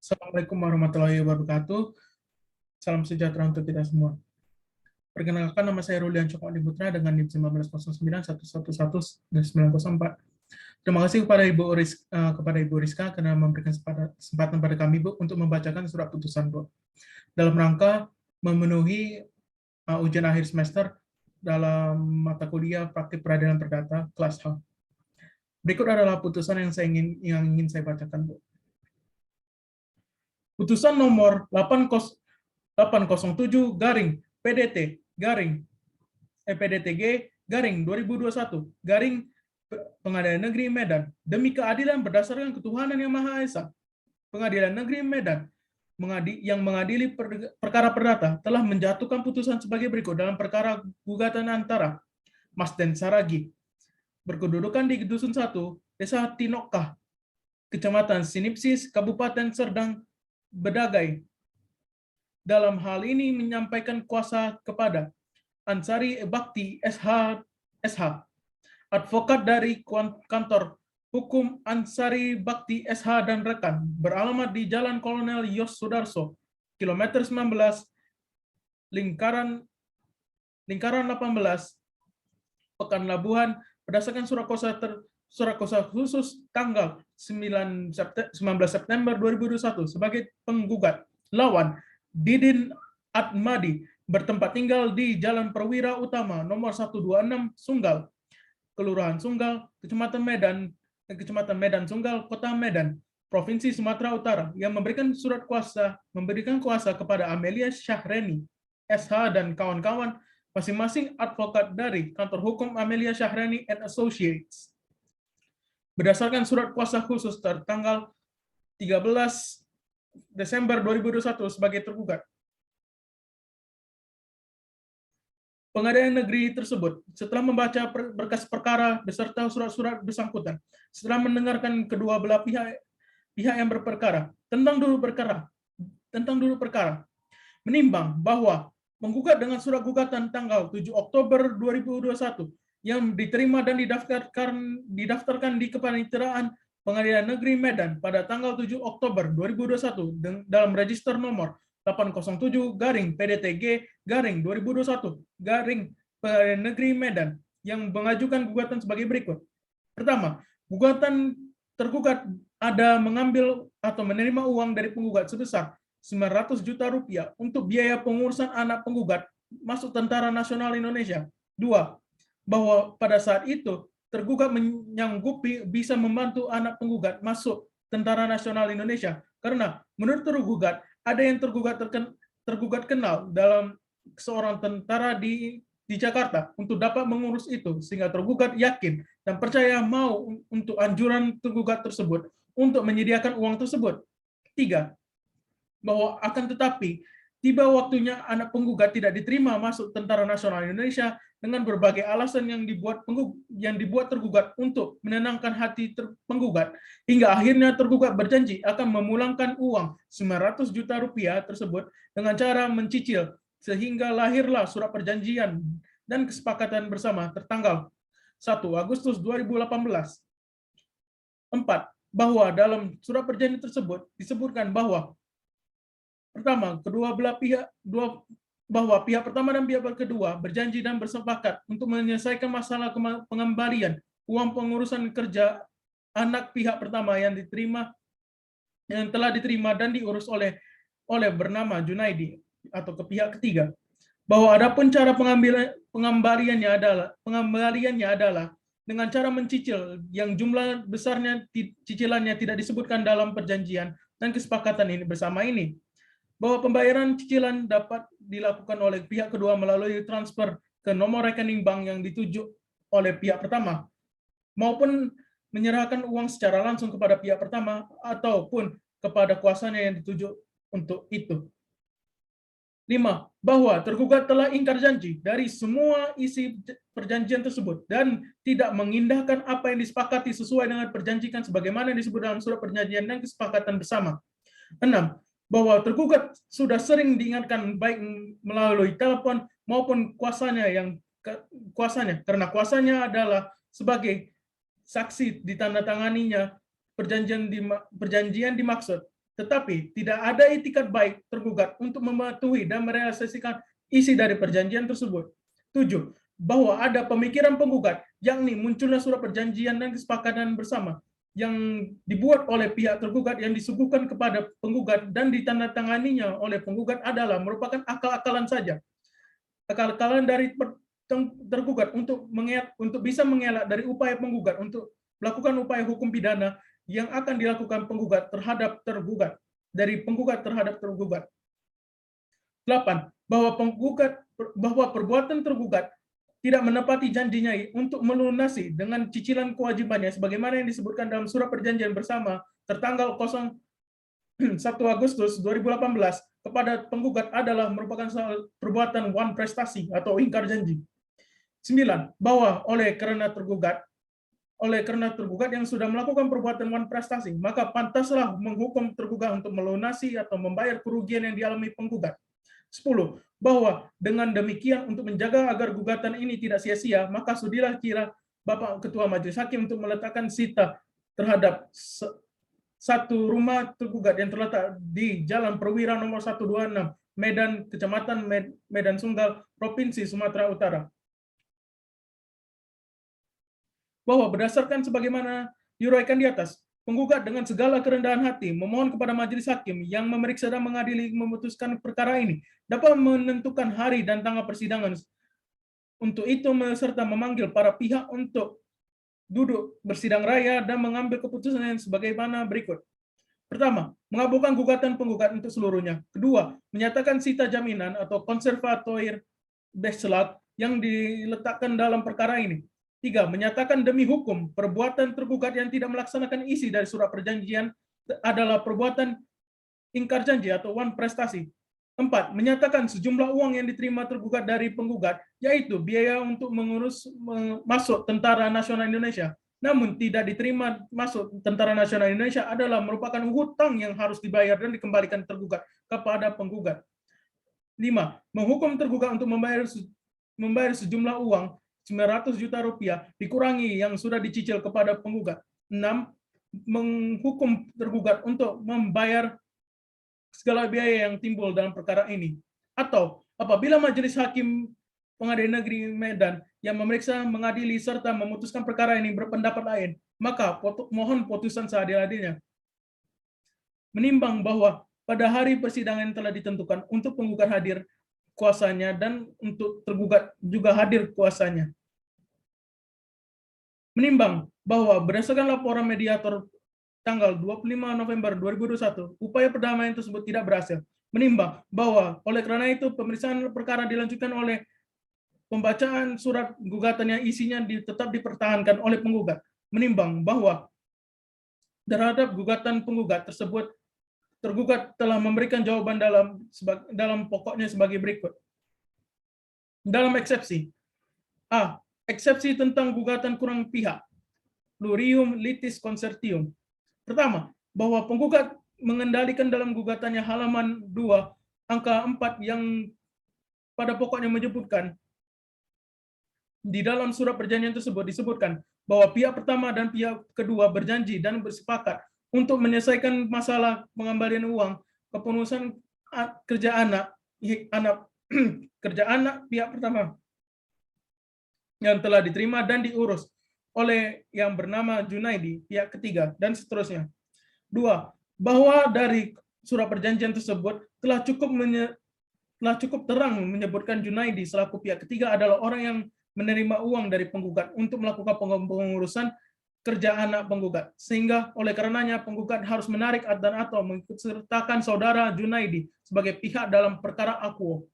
Assalamualaikum warahmatullahi wabarakatuh. Salam sejahtera untuk kita semua. Perkenalkan, nama saya Rulian Cokmadi Putra dengan NIM 19091111-904. Terima kasih kepada Ibu Rizka karena memberikan kesempatan pada kami, Bu, untuk membacakan surat putusan, Bu. Dalam rangka memenuhi ujian akhir semester dalam mata kuliah praktik peradilan perdata kelas H. Berikut adalah putusan yang ingin saya bacakan, Bu. Putusan nomor 807 garing PDT garing PDTG garing 2021 garing Pengadilan Negeri Medan demi keadilan berdasarkan ketuhanan yang Maha Esa. Pengadilan Negeri Medan yang mengadili perkara perdata telah menjatuhkan putusan sebagai berikut dalam perkara gugatan antara Mas Den Saragi berkedudukan di Dusun 1, Desa Tinokah, Kecamatan Sinipsis, Kabupaten Serdang Bedagai. Dalam hal ini menyampaikan kuasa kepada Ansari Bakti SH, advokat dari kantor hukum Ansari Bakti SH dan rekan, beralamat di Jalan Kolonel Yos Sudarso, kilometer 19, lingkaran 18, Pekanlabuhan, berdasarkan surat kuasa khusus tanggal 19 September 2021 sebagai penggugat lawan Didin Atmadi bertempat tinggal di Jalan Perwira Utama nomor 126 Sunggal, Kelurahan Sunggal, Kecamatan Medan Sunggal, Kota Medan, Provinsi Sumatera Utara, yang memberikan kuasa kepada Amelia Syahreni SH dan kawan-kawan, masing-masing advokat dari kantor hukum Amelia Syahreni and Associates, berdasarkan surat kuasa khusus tertanggal 13 Desember 2021 sebagai tergugat. Pengadilan negeri tersebut, setelah membaca berkas perkara beserta surat-surat bersangkutan, setelah mendengarkan kedua belah pihak yang berperkara tentang dulu perkara, menimbang bahwa menggugat dengan surat gugatan tanggal 7 Oktober 2021 yang diterima dan didaftarkan di Kepaniteraan Pengadilan Negeri Medan pada tanggal 7 Oktober 2021 dalam register nomor 807 garing PDTG garing 2021 garing Pengadilan Negeri Medan yang mengajukan gugatan sebagai berikut. Pertama, gugatan tergugat ada mengambil atau menerima uang dari penggugat sebesar 900 juta rupiah untuk biaya pengurusan anak penggugat masuk Tentara Nasional Indonesia. Dua, bahwa pada saat itu tergugat menyanggupi bisa membantu anak penggugat masuk Tentara Nasional Indonesia karena menurut tergugat ada yang tergugat kenal dalam seorang tentara di Jakarta untuk dapat mengurus itu, sehingga tergugat yakin dan percaya mau untuk anjuran tergugat tersebut untuk menyediakan uang tersebut. Tiga, bahwa akan tetapi tiba waktunya anak penggugat tidak diterima masuk Tentara Nasional Indonesia dengan berbagai alasan yang dibuat tergugat untuk menenangkan hati penggugat, hingga akhirnya tergugat berjanji akan memulangkan uang 900 juta rupiah tersebut dengan cara mencicil, sehingga lahirlah surat perjanjian dan kesepakatan bersama tertanggal 1 Agustus 2018. 4. Bahwa dalam surat perjanjian tersebut disebutkan bahwa pertama, bahwa pihak pertama dan pihak kedua berjanji dan bersepakat untuk menyelesaikan masalah pengembalian uang pengurusan kerja anak pihak pertama yang telah diterima dan diurus oleh bernama Junaidi atau ke pihak ketiga. Bahwa adapun cara pengembaliannya adalah dengan cara mencicil yang jumlah besarnya cicilannya tidak disebutkan dalam perjanjian dan kesepakatan ini bersama ini. Bahwa pembayaran cicilan dapat dilakukan oleh pihak kedua melalui transfer ke nomor rekening bank yang dituju oleh pihak pertama, maupun menyerahkan uang secara langsung kepada pihak pertama ataupun kepada kuasanya yang dituju untuk itu. 5. Bahwa tergugat telah ingkar janji dari semua isi perjanjian tersebut dan tidak mengindahkan apa yang disepakati sesuai dengan perjanjian sebagaimana disebut dalam surat perjanjian dan kesepakatan bersama. 6. Bahwa tergugat sudah sering diingatkan baik melalui telepon maupun kuasanya karena kuasanya adalah sebagai saksi ditandatanganinya perjanjian dimaksud tetapi tidak ada itikat baik tergugat untuk mematuhi dan merealisasikan isi dari perjanjian tersebut. 7. Bahwa ada pemikiran penggugat, yakni munculnya surat perjanjian dan kesepakatan bersama yang dibuat oleh pihak tergugat yang disuguhkan kepada penggugat dan ditandatanganinya oleh penggugat adalah merupakan akal-akalan saja. Akal-akalan dari tergugat untuk bisa mengelak dari upaya penggugat untuk melakukan upaya hukum pidana yang akan dilakukan penggugat terhadap tergugat, dari penggugat terhadap tergugat. 8. Bahwa perbuatan tergugat tidak menepati janjinya untuk melunasi dengan cicilan kewajibannya sebagaimana yang disebutkan dalam surat perjanjian bersama tertanggal 1 Agustus 2018 kepada penggugat adalah merupakan perbuatan wan prestasi atau ingkar janji. 9. Bahwa oleh karena tergugat yang sudah melakukan perbuatan wan prestasi, maka pantaslah menghukum tergugat untuk melunasi atau membayar kerugian yang dialami penggugat. 10. Bahwa dengan demikian untuk menjaga agar gugatan ini tidak sia-sia, maka sudilah kira Bapak Ketua Majelis Hakim untuk meletakkan sita terhadap satu rumah tergugat yang terletak di Jalan Perwira nomor 126, Medan, Kecamatan Medan Sunggal, Provinsi Sumatera Utara. Bahwa berdasarkan sebagaimana diuraikan di atas, penggugat dengan segala kerendahan hati memohon kepada majelis hakim yang memeriksa dan mengadili memutuskan perkara ini dapat menentukan hari dan tanggal persidangan. Untuk itu serta memanggil para pihak untuk duduk bersidang raya dan mengambil keputusan yang sebagaimana berikut. Pertama, mengabulkan gugatan penggugat untuk seluruhnya. Kedua, menyatakan sita jaminan atau konservatoire beselat yang diletakkan dalam perkara ini. 3. Menyatakan demi hukum perbuatan tergugat yang tidak melaksanakan isi dari surat perjanjian adalah perbuatan ingkar janji atau wan prestasi. 4. Menyatakan sejumlah uang yang diterima tergugat dari penggugat, yaitu biaya untuk mengurus masuk Tentara Nasional Indonesia, namun tidak diterima masuk Tentara Nasional Indonesia adalah merupakan hutang yang harus dibayar dan dikembalikan tergugat kepada penggugat. 5. Menghukum tergugat untuk membayar sejumlah uang 900 juta rupiah dikurangi yang sudah dicicil kepada penggugat. 6. Menghukum tergugat untuk membayar segala biaya yang timbul dalam perkara ini. Atau apabila Majelis Hakim Pengadilan Negeri Medan yang memeriksa, mengadili, serta memutuskan perkara ini berpendapat lain, maka mohon putusan seadil-adilnya. Menimbang bahwa pada hari persidangan yang telah ditentukan untuk penggugat hadir kuasanya dan untuk tergugat juga hadir kuasanya. Menimbang bahwa berdasarkan laporan mediator tanggal 25 November 2021, upaya perdamaian tersebut tidak berhasil. Menimbang bahwa oleh karena itu pemeriksaan perkara dilanjutkan oleh pembacaan surat gugatan yang isinya tetap dipertahankan oleh penggugat. Menimbang bahwa terhadap gugatan penggugat tersebut, tergugat telah memberikan jawaban dalam pokoknya sebagai berikut. Dalam eksepsi, A. Eksepsi tentang gugatan kurang pihak, plurium litis consortium. Pertama, bahwa penggugat mengendalikan dalam gugatannya halaman 2, angka 4 yang pada pokoknya menyebutkan di dalam surat perjanjian tersebut disebutkan bahwa pihak pertama dan pihak kedua berjanji dan bersepakat untuk menyelesaikan masalah pengembalian uang kepengurusan kerja anak kerja anak pihak pertama yang telah diterima dan diurus oleh yang bernama Junaidi pihak ketiga dan seterusnya. 2. Bahwa dari surat perjanjian tersebut telah cukup terang menyebutkan Junaidi selaku pihak ketiga adalah orang yang menerima uang dari penggugat untuk melakukan pengurusan kerja anak penggugat, sehingga oleh karenanya penggugat harus menarik dan atau mengikutsertakan saudara Junaidi sebagai pihak dalam perkara akuo.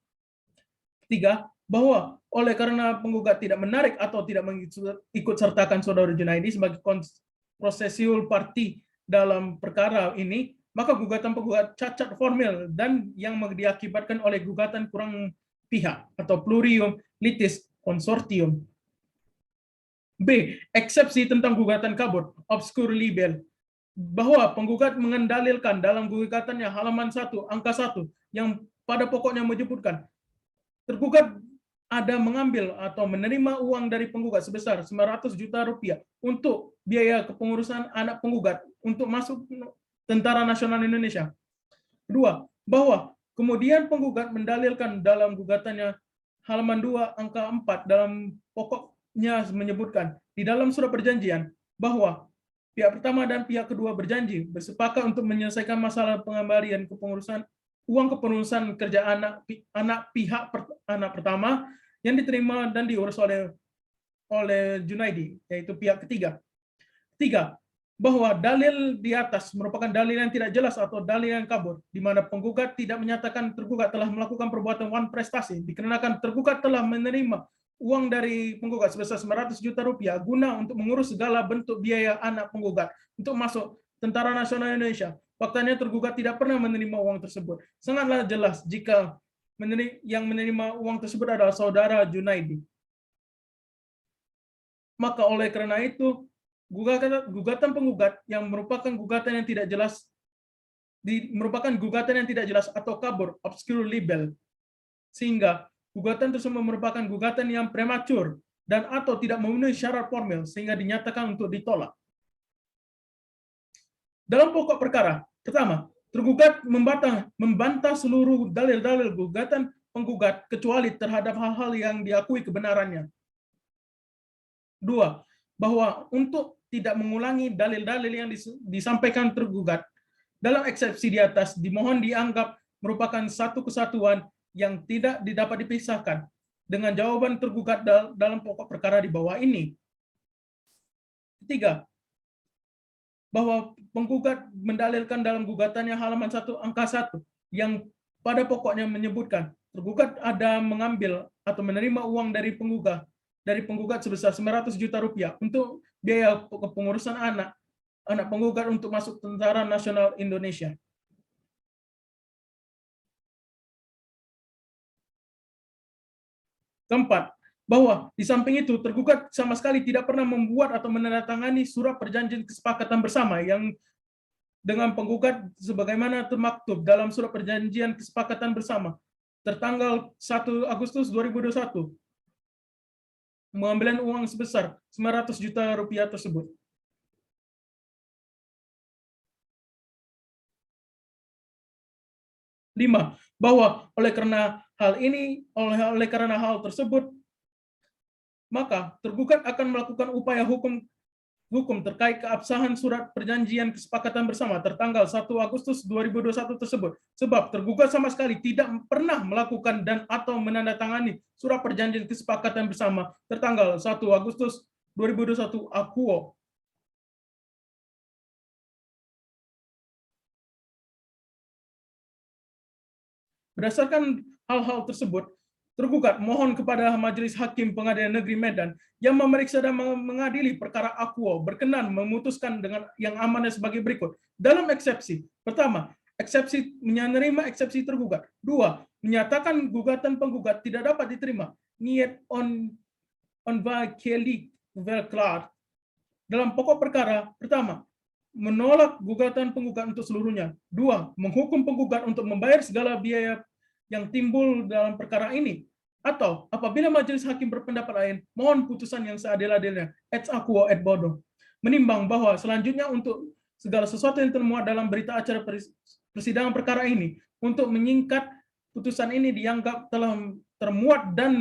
3. Bahwa oleh karena penggugat tidak menarik atau tidak mengikutsertakan saudara Junaidi sebagai prosesiul parti dalam perkara ini, maka gugatan penggugat cacat formil dan yang diakibatkan oleh gugatan kurang pihak atau plurium litis consortium. B. Eksepsi tentang gugatan kabur, obscur libel, bahwa penggugat mengendalilkan dalam gugatannya halaman 1, angka 1, yang pada pokoknya menyebutkan tergugat ada mengambil atau menerima uang dari penggugat sebesar 900 juta rupiah untuk biaya kepengurusan anak penggugat untuk masuk Tentara Nasional Indonesia. Kedua, bahwa kemudian penggugat mendalilkan dalam gugatannya halaman 2 angka 4 dalam pokoknya menyebutkan di dalam surat perjanjian bahwa pihak pertama dan pihak kedua berjanji bersepakat untuk menyelesaikan masalah pengembalian kepengurusan uang kepengurusan kerja anak pertama yang diterima dan diurus oleh Junaidi, yaitu pihak ketiga. Tiga, bahwa dalil di atas merupakan dalil yang tidak jelas atau dalil yang kabur, di mana penggugat tidak menyatakan tergugat telah melakukan perbuatan wan prestasi, dikarenakan tergugat telah menerima uang dari penggugat sebesar 900 juta rupiah guna untuk mengurus segala bentuk biaya anak penggugat untuk masuk Tentara Nasional Indonesia. Faktanya tergugat tidak pernah menerima uang tersebut. Sangatlah jelas jika yang menerima uang tersebut adalah saudara Junaidi. Maka oleh karena itu, gugatan penggugat yang merupakan gugatan yang tidak jelas atau kabur, obscure libel, sehingga gugatan tersebut merupakan gugatan yang prematur dan atau tidak memenuhi syarat formil sehingga dinyatakan untuk ditolak. Dalam pokok perkara, pertama, tergugat membantah seluruh dalil-dalil gugatan penggugat kecuali terhadap hal-hal yang diakui kebenarannya. Dua, bahwa untuk tidak mengulangi dalil-dalil yang disampaikan tergugat dalam eksepsi di atas dimohon dianggap merupakan satu kesatuan yang tidak dapat dipisahkan dengan jawaban tergugat dalam pokok perkara di bawah ini. Ketiga, bahwa penggugat mendalilkan dalam gugatannya halaman 1 angka 1 yang pada pokoknya menyebutkan tergugat ada mengambil atau menerima uang dari penggugat sebesar 900 juta rupiah untuk biaya kepengurusan anak penggugat untuk masuk Tentara Nasional Indonesia. Keempat, bahwa di samping itu tergugat sama sekali tidak pernah membuat atau menandatangani surat perjanjian kesepakatan bersama yang dengan penggugat sebagaimana termaktub dalam surat perjanjian kesepakatan bersama tertanggal 1 Agustus 2021 pengambilan uang sebesar 900 juta rupiah tersebut. Lima, bahwa oleh karena hal tersebut maka tergugat akan melakukan upaya hukum terkait keabsahan surat perjanjian kesepakatan bersama tertanggal 1 Agustus 2021 tersebut, sebab tergugat sama sekali tidak pernah melakukan dan atau menandatangani surat perjanjian kesepakatan bersama tertanggal 1 Agustus 2021 akuo. Berdasarkan hal-hal tersebut, tergugat mohon kepada Majelis Hakim Pengadilan Negeri Medan yang memeriksa dan mengadili perkara akuo berkenan memutuskan dengan yang amannya sebagai berikut. Dalam eksepsi, pertama, menerima eksepsi tergugat. Dua, menyatakan gugatan penggugat tidak dapat diterima. Niet onvakelik verklaard. Dalam pokok perkara, pertama, menolak gugatan penggugat untuk seluruhnya. Dua, menghukum penggugat untuk membayar segala biaya yang timbul dalam perkara ini. Atau apabila majelis hakim berpendapat lain, mohon putusan yang seadil-adilnya, et aquo et bodo. Menimbang bahwa selanjutnya untuk segala sesuatu yang termuat dalam berita acara persidangan perkara ini, untuk menyingkat putusan ini dianggap telah termuat dan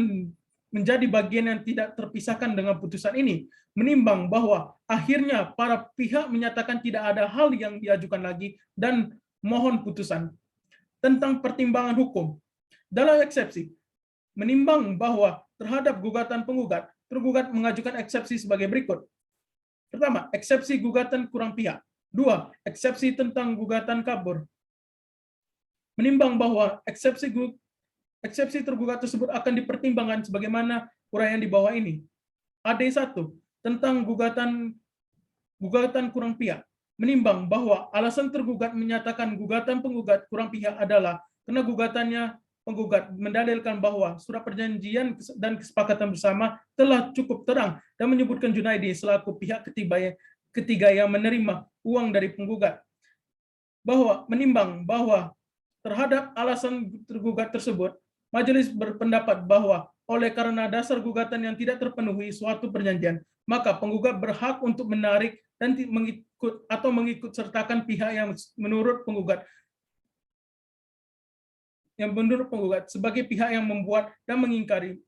menjadi bagian yang tidak terpisahkan dengan putusan ini. Menimbang bahwa akhirnya para pihak menyatakan tidak ada hal yang diajukan lagi dan mohon putusan. Tentang pertimbangan hukum. Dalam eksepsi, menimbang bahwa terhadap gugatan penggugat, tergugat mengajukan eksepsi sebagai berikut. Pertama, eksepsi gugatan kurang pihak. Dua, eksepsi tentang gugatan kabur. Menimbang bahwa eksepsi tergugat tersebut akan dipertimbangkan sebagaimana uraian di bawah ini. AD1, tentang gugatan kurang pihak. Menimbang bahwa alasan tergugat menyatakan gugatan penggugat kurang pihak adalah karena gugatannya penggugat mendalilkan bahwa surat perjanjian dan kesepakatan bersama telah cukup terang dan menyebutkan Junaidi selaku pihak ketiga yang menerima uang dari penggugat. Menimbang bahwa terhadap alasan tergugat tersebut, majelis berpendapat bahwa oleh karena dasar gugatan yang tidak terpenuhi suatu perjanjian, maka penggugat berhak untuk menarik dan mengikut sertakan pihak yang menurut penggugat yang menurut penggugat sebagai pihak yang membuat dan mengingkari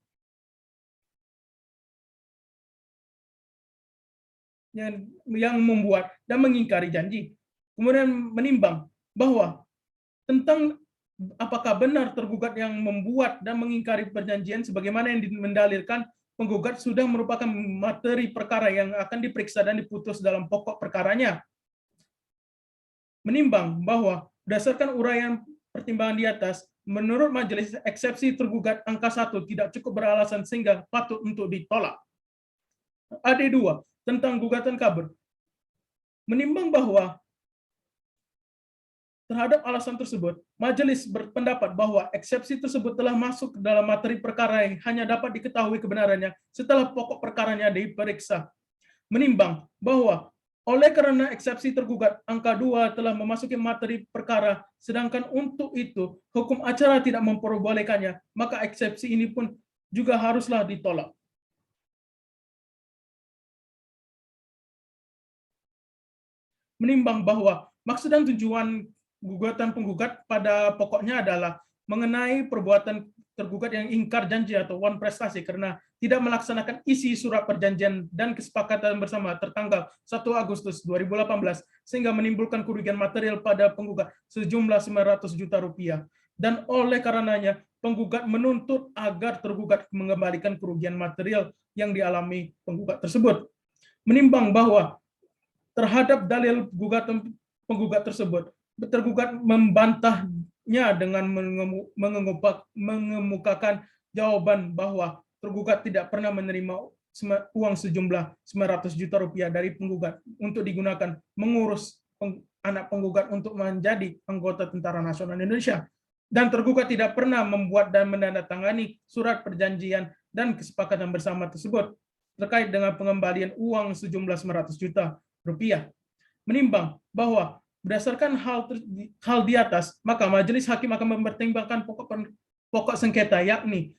yang membuat dan mengingkari janji. Kemudian menimbang bahwa tentang apakah benar tergugat yang membuat dan mengingkari perjanjian sebagaimana yang mendalilkan penggugat sudah merupakan materi perkara yang akan diperiksa dan diputus dalam pokok perkaranya. Menimbang bahwa berdasarkan uraian pertimbangan di atas, menurut majelis eksepsi tergugat angka 1 tidak cukup beralasan sehingga patut untuk ditolak. AD2 tentang gugatan kabur. Menimbang bahwa terhadap alasan tersebut, majelis berpendapat bahwa eksepsi tersebut telah masuk dalam materi perkara yang hanya dapat diketahui kebenarannya setelah pokok perkaranya diperiksa. Menimbang bahwa oleh karena eksepsi tergugat angka 2 telah memasuki materi perkara, sedangkan untuk itu hukum acara tidak memperbolehkannya, maka eksepsi ini pun juga haruslah ditolak. Menimbang bahwa maksud dan tujuan gugatan penggugat pada pokoknya adalah mengenai perbuatan tergugat yang ingkar janji atau wan prestasi karena tidak melaksanakan isi surat perjanjian dan kesepakatan bersama tertanggal 1 Agustus 2018 sehingga menimbulkan kerugian material pada penggugat sejumlah 900 juta rupiah. Dan oleh karenanya penggugat menuntut agar tergugat mengembalikan kerugian material yang dialami penggugat tersebut. Menimbang bahwa terhadap dalil gugatan penggugat tersebut, tergugat membantahnya dengan mengemukakan jawaban bahwa tergugat tidak pernah menerima uang sejumlah 900 juta rupiah dari penggugat untuk digunakan mengurus anak penggugat untuk menjadi anggota Tentara Nasional Indonesia. Dan tergugat tidak pernah membuat dan menandatangani surat perjanjian dan kesepakatan bersama tersebut terkait dengan pengembalian uang sejumlah 900 juta rupiah. Menimbang bahwa berdasarkan hal di atas, maka majelis hakim akan mempertimbangkan pokok sengketa, yakni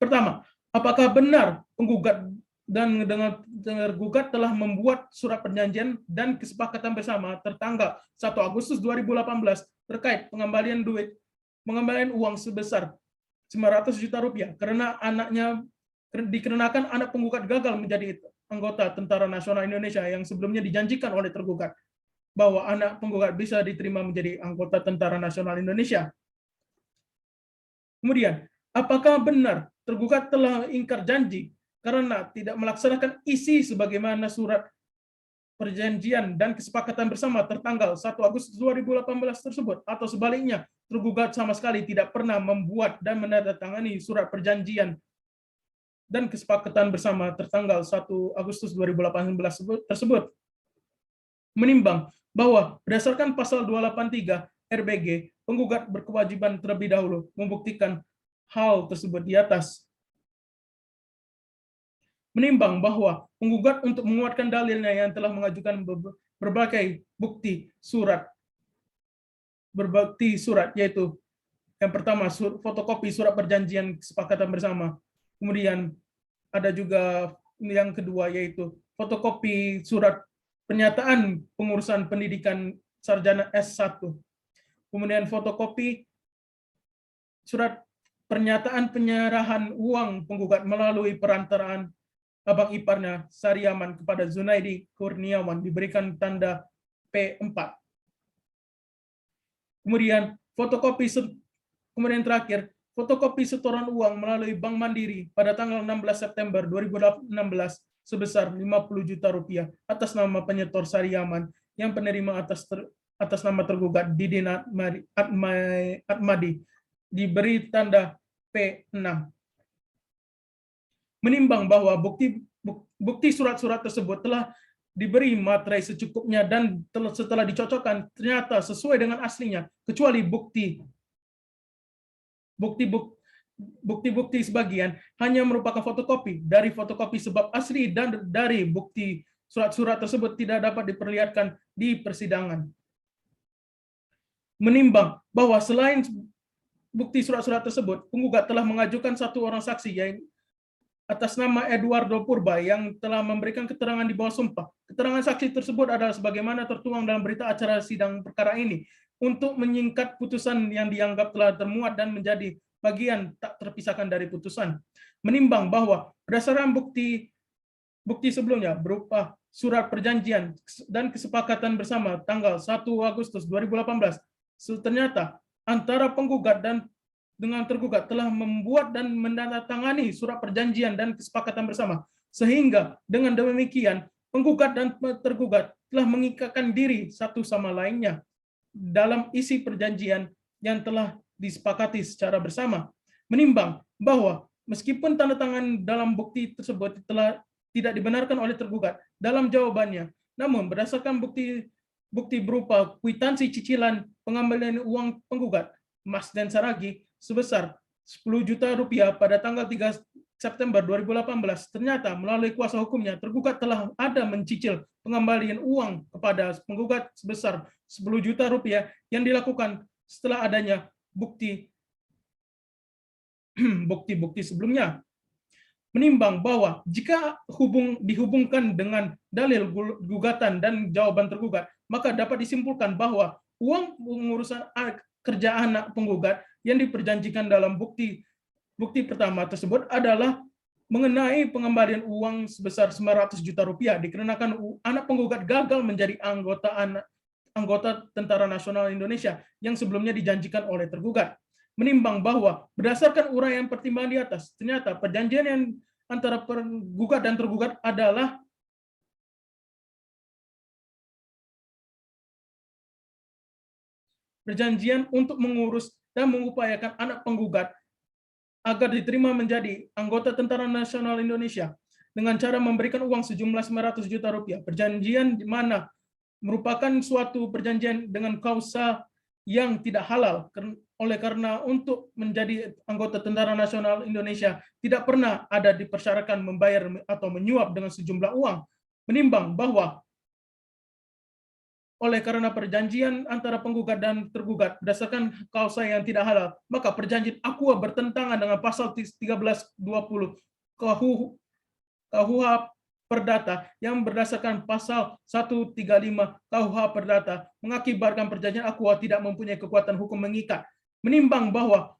pertama, apakah benar penggugat dan dengan tergugat telah membuat surat perjanjian dan kesepakatan bersama tertanggal 1 Agustus 2018 terkait pengembalian uang sebesar 900 juta rupiah karena dikarenakan anak penggugat gagal menjadi anggota Tentara Nasional Indonesia yang sebelumnya dijanjikan oleh tergugat bahwa anak penggugat bisa diterima menjadi anggota Tentara Nasional Indonesia. Kemudian, apakah benar tergugat telah ingkar janji karena tidak melaksanakan isi sebagaimana surat perjanjian dan kesepakatan bersama tertanggal 1 Agustus 2018 tersebut, atau sebaliknya tergugat sama sekali tidak pernah membuat dan menandatangani surat perjanjian dan kesepakatan bersama tertanggal 1 Agustus 2018 tersebut. Menimbang bahwa berdasarkan pasal 283 RBG, penggugat berkewajiban terlebih dahulu membuktikan hal tersebut di atas. Menimbang bahwa penggugat untuk menguatkan dalilnya yang telah mengajukan berbagai bukti surat, yaitu yang pertama fotokopi surat perjanjian kesepakatan bersama. Kemudian ada juga yang kedua yaitu fotokopi surat pernyataan pengurusan pendidikan sarjana S1. Kemudian fotokopi surat pernyataan penyerahan uang penggugat melalui perantaraan abang iparnya Sariaman kepada Zunaidi Kurniawan diberikan tanda P4. Kemudian terakhir fotokopi setoran uang melalui Bank Mandiri pada tanggal 16 September 2016 sebesar 50 juta rupiah atas nama penyetor Sariaman yang penerima atas nama tergugat Didin Atmadi diberi tanda P6. Menimbang bahwa bukti surat-surat tersebut telah diberi materai secukupnya dan setelah dicocokkan ternyata sesuai dengan aslinya, kecuali bukti sebagian hanya merupakan fotokopi dari fotokopi sebab asli dan dari bukti surat-surat tersebut tidak dapat diperlihatkan di persidangan. Menimbang bahwa selain bukti surat-surat tersebut, penggugat telah mengajukan satu orang saksi yaitu atas nama Eduardo Purba yang telah memberikan keterangan di bawah sumpah. Keterangan saksi tersebut adalah sebagaimana tertuang dalam berita acara sidang perkara ini. untuk menyingkat putusan yang dianggap telah termuat dan menjadi bagian tak terpisahkan dari putusan. Menimbang bahwa berdasarkan bukti sebelumnya berupa surat perjanjian dan kesepakatan bersama tanggal 1 Agustus 2018, ternyata antara penggugat dan dengan tergugat telah membuat dan menandatangani surat perjanjian dan kesepakatan bersama, sehingga dengan demikian penggugat dan tergugat telah mengikatkan diri satu sama lainnya dalam isi perjanjian yang telah disepakati secara bersama. Menimbang bahwa meskipun tanda tangan dalam bukti tersebut telah tidak dibenarkan oleh tergugat dalam jawabannya, namun berdasarkan bukti berupa kwitansi cicilan pengembalian uang penggugat, Mas dan Saragi, sebesar 10 juta rupiah pada tanggal 3 September 2018, ternyata melalui kuasa hukumnya, tergugat telah ada mencicil pengembalian uang kepada penggugat sebesar 10 juta rupiah yang dilakukan setelah adanya bukti-bukti sebelumnya. Menimbang bahwa jika dihubungkan dengan dalil gugatan dan jawaban tergugat, maka dapat disimpulkan bahwa uang pengurusan kerja anak penggugat yang diperjanjikan dalam bukti pertama tersebut adalah mengenai pengembalian uang sebesar 900 juta rupiah dikarenakan anak penggugat gagal menjadi anggota Tentara Nasional Indonesia yang sebelumnya dijanjikan oleh tergugat. Menimbang bahwa berdasarkan uraian pertimbangan di atas, ternyata perjanjian yang antara penggugat dan tergugat adalah perjanjian untuk mengurus dan mengupayakan anak penggugat agar diterima menjadi anggota Tentara Nasional Indonesia dengan cara memberikan uang sejumlah 900 juta rupiah. Perjanjian di mana merupakan suatu perjanjian dengan kausa yang tidak halal, oleh karena untuk menjadi anggota Tentara Nasional Indonesia tidak pernah ada dipersyaratkan membayar atau menyuap dengan sejumlah uang. Menimbang bahwa oleh karena perjanjian antara penggugat dan tergugat berdasarkan kausa yang tidak halal, maka perjanjian Aqua bertentangan dengan pasal 1320 KUH Perdata yang berdasarkan pasal 135 KUH Perdata mengakibatkan perjanjian Aqua tidak mempunyai kekuatan hukum mengikat. Menimbang bahwa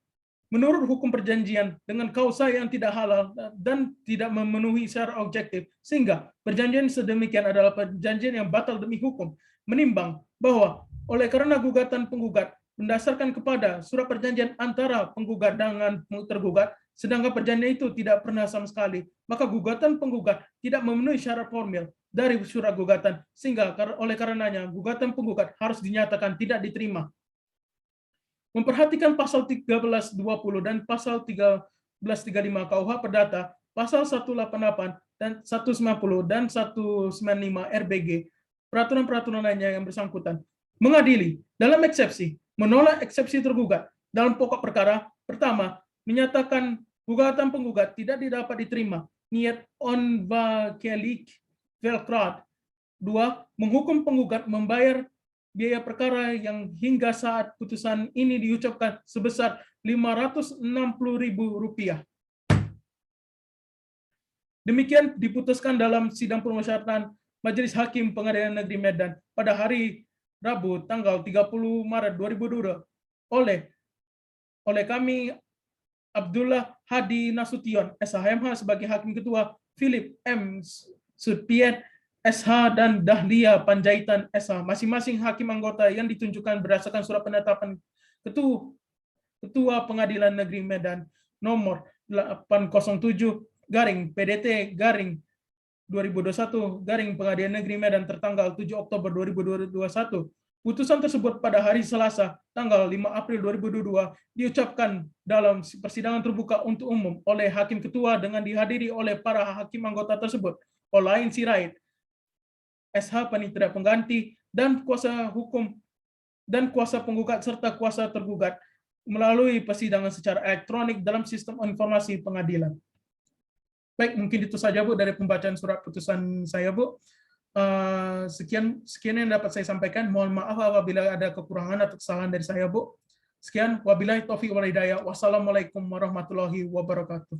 menurut hukum perjanjian dengan kausa yang tidak halal dan tidak memenuhi secara objektif, sehingga perjanjian sedemikian adalah perjanjian yang batal demi hukum. Menimbang bahwa oleh karena gugatan penggugat mendasarkan kepada surat perjanjian antara penggugat dengan tergugat, sedangkan perjanjian itu tidak pernah sama sekali, maka gugatan penggugat tidak memenuhi syarat formil dari surat gugatan, sehingga oleh karenanya gugatan penggugat harus dinyatakan tidak diterima. Memperhatikan pasal 1320 dan pasal 1335 KUH Perdata, pasal 188 dan 190 dan 195 RBG, peraturan-peraturan lainnya yang bersangkutan, mengadili dalam eksepsi, menolak eksepsi tergugat dalam pokok perkara. Pertama, menyatakan gugatan penggugat tidak dapat diterima, niat onvakelik velkrad. Dua, menghukum penggugat membayar biaya perkara yang hingga saat putusan ini diucapkan sebesar Rp560.000. Demikian diputuskan dalam sidang permusyawaratan Majelis Hakim Pengadilan Negeri Medan pada hari Rabu tanggal 30 Maret 2022 oleh kami Abdullah Hadi Nasution, SHMH sebagai Hakim Ketua, Philip M. Sudpiet, SH, dan Dahlia Panjaitan, SH, masing-masing hakim anggota yang ditunjukkan berdasarkan surat penetapan Ketua Pengadilan Negeri Medan nomor 807/PDT/2021 Pengadilan Negeri Medan tertanggal 7 Oktober 2021. Putusan tersebut pada hari Selasa, tanggal 5 April 2022, diucapkan dalam persidangan terbuka untuk umum oleh Hakim Ketua dengan dihadiri oleh para hakim anggota tersebut, Olain Sirait, SH Panitera Pengganti, dan kuasa hukum dan kuasa penggugat serta kuasa tergugat melalui persidangan secara elektronik dalam sistem informasi pengadilan. Baik, mungkin itu saja Bu dari pembacaan surat putusan saya Bu. Sekian yang dapat saya sampaikan. Mohon maaf apabila ada kekurangan atau kesalahan dari saya Bu. Sekian, wabillahi taufiq wal hidayah. Wassalamualaikum warahmatullahi wabarakatuh.